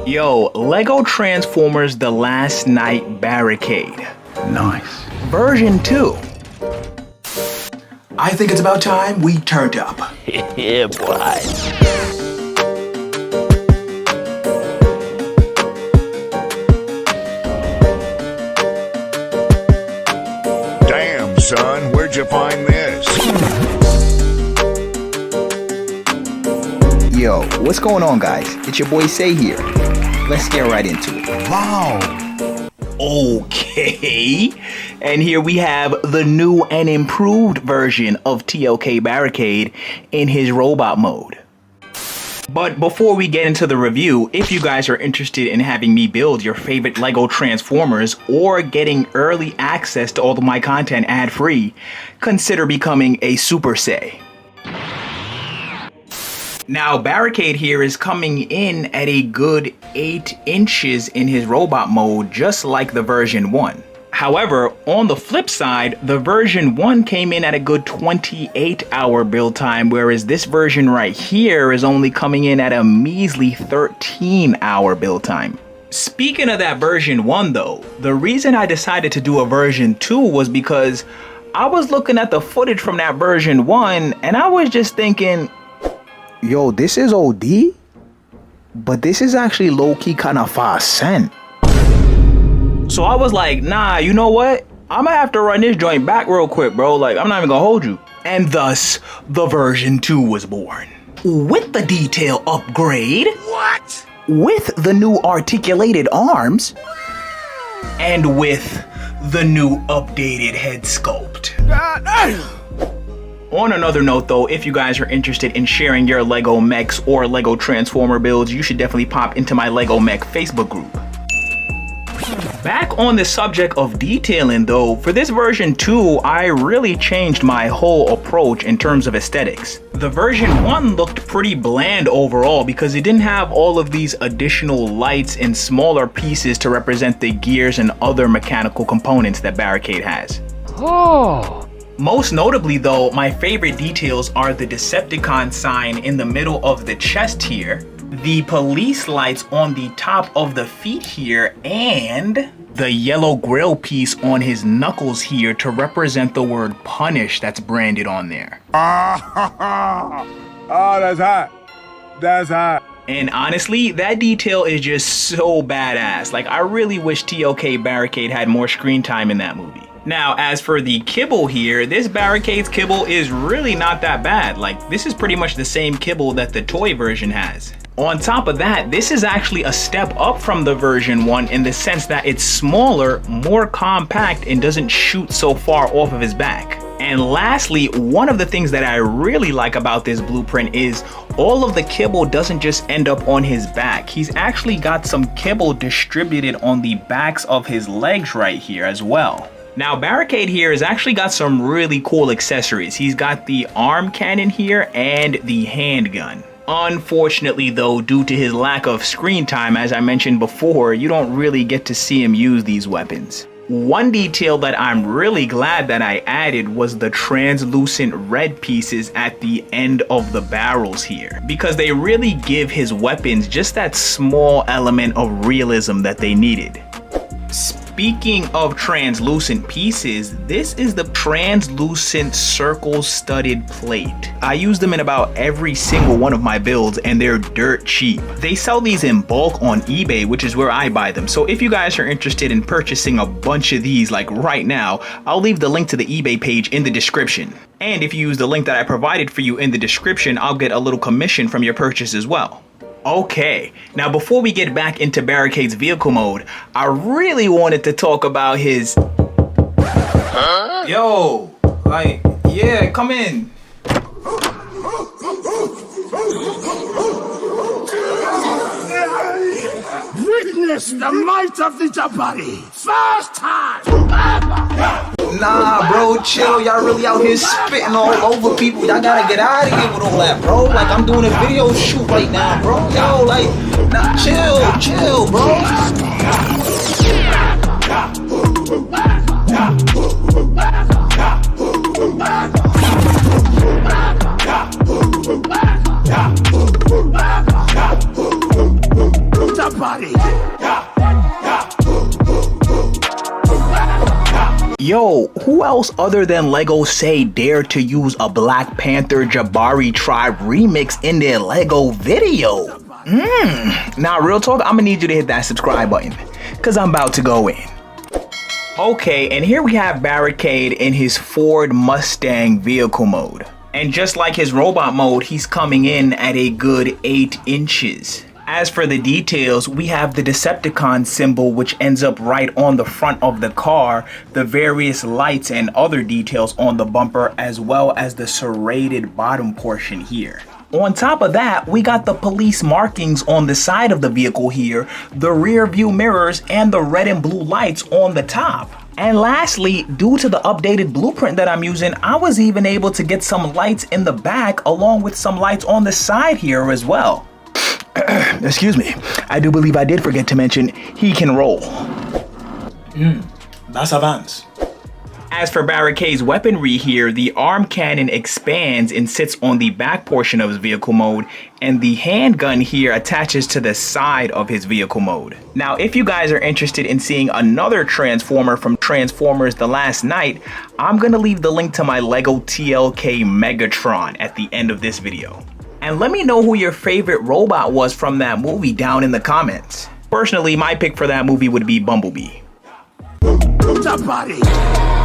Yo, Lego Transformers The Last Night Barricade. Nice. Version 2. I think it's about time we turned up. Yeah, boy. Damn, son, where'd you find this? Yo, what's going on, guys? It's your boy Say here. Let's get right into it. Wow. Okay, and here we have the new and improved version of T.L.K. Barricade in his robot mode. But before we get into the review, if you guys are interested in having me build your favorite Lego Transformers or getting early access to all of my content ad-free, consider becoming a Super Say. Now, Barricade here is coming in at a good 8 inches in his robot mode, just like the version 1. However, on the flip side, the version 1 came in at a good 28-hour build time, whereas this version right here is only coming in at a measly 13-hour build time. Speaking of that version 1 though, the reason I decided to do a version 2 was because I was looking at the footage from that version 1 and I was just thinking, Yo, this is OD, but this is actually low-key kind of fast-sent. so I was like, nah, you know what? I'm gonna have to run this joint back real quick, bro. Like, I'm not even gonna hold you. And thus, the version 2 was born. With the detail upgrade. What? With the new articulated arms. And with the new updated head sculpt. On another note though, if you guys are interested in sharing your Lego mechs or Lego Transformer builds, you should definitely pop into my Lego Mech Facebook group. Back on the subject of detailing though, for this version 2, I really changed my whole approach in terms of aesthetics. The version 1 looked pretty bland overall because it didn't have all of these additional lights and smaller pieces to represent the gears and other mechanical components that Barricade has. Most notably though, my favorite details are the Decepticon sign in the middle of the chest here, the police lights on the top of the feet here, and the yellow grill piece on his knuckles here to represent the word punish that's branded on there. Oh, that's hot. That's hot. And honestly, that detail is just so badass. Like, I really wish T.L.K. Barricade had more screen time in that movie. Now, as for the kibble here, this Barricade's kibble is really not that bad. Like, this is pretty much the same kibble that the toy version has. On top of that, this is actually a step up from the version 1 in the sense that it's smaller, more compact, and doesn't shoot so far off of his back. And lastly, one of the things that I really like about this blueprint is all of the kibble doesn't just end up on his back. He's actually got some kibble distributed on the backs of his legs right here as well. Now, Barricade here has actually got some really cool accessories. He's got the arm cannon here and the handgun. Unfortunately though, due to his lack of screen time, as I mentioned before, you don't really get to see him use these weapons. One detail that I'm really glad that I added was the translucent red pieces at the end of the barrels here, because they really give his weapons just that small element of realism that they needed. Speaking of translucent pieces, this is the translucent circle studded plate. I use them in about every single one of my builds and they're dirt cheap. They sell these in bulk on eBay, which is where I buy them. So if you guys are interested in purchasing a bunch of these like right now, I'll leave the link to the eBay page in the description. And if you use the link that I provided for you in the description, I'll get a little commission from your purchase as well. Okay, now before we get back into Barricade's vehicle mode, I really wanted to talk about his... Yo, like, yeah, come in. Witness the might of the Jabari. First time ever. Nah, bro, chill. Y'all really out here spitting all over people. Y'all gotta get out of here with all that, bro. Like, I'm doing a video shoot right now, bro. Yo, like, nah, chill, bro. Jabari. Yo, who else other than Lego Say dared to use a Black Panther Jabari Tribe remix in their Lego video? Now real talk, I'm gonna need you to hit that subscribe button, cause I'm about to go in. Okay, and here we have Barricade in his Ford Mustang vehicle mode. And just like his robot mode, he's coming in at a good 8 inches. As for the details, we have the Decepticon symbol, which ends up right on the front of the car, the various lights and other details on the bumper, as well as the serrated bottom portion here. On top of that, we got the police markings on the side of the vehicle here, the rear view mirrors, and the red and blue lights on the top. And lastly, due to the updated blueprint that I'm using, I was even able to get some lights in the back along with some lights on the side here as well. Excuse me, I do believe I did forget to mention he can roll. That's advanced. As for Barricade's weaponry here, the arm cannon expands and sits on the back portion of his vehicle mode, and the handgun here attaches to the side of his vehicle mode. Now, if you guys are interested in seeing another Transformer from Transformers The Last Night, I'm gonna leave the link to my Lego T.L.K. Megatron at the end of this video. And let me know who your favorite robot was from that movie down in the comments. Personally, my pick for that movie would be Bumblebee. Jabari.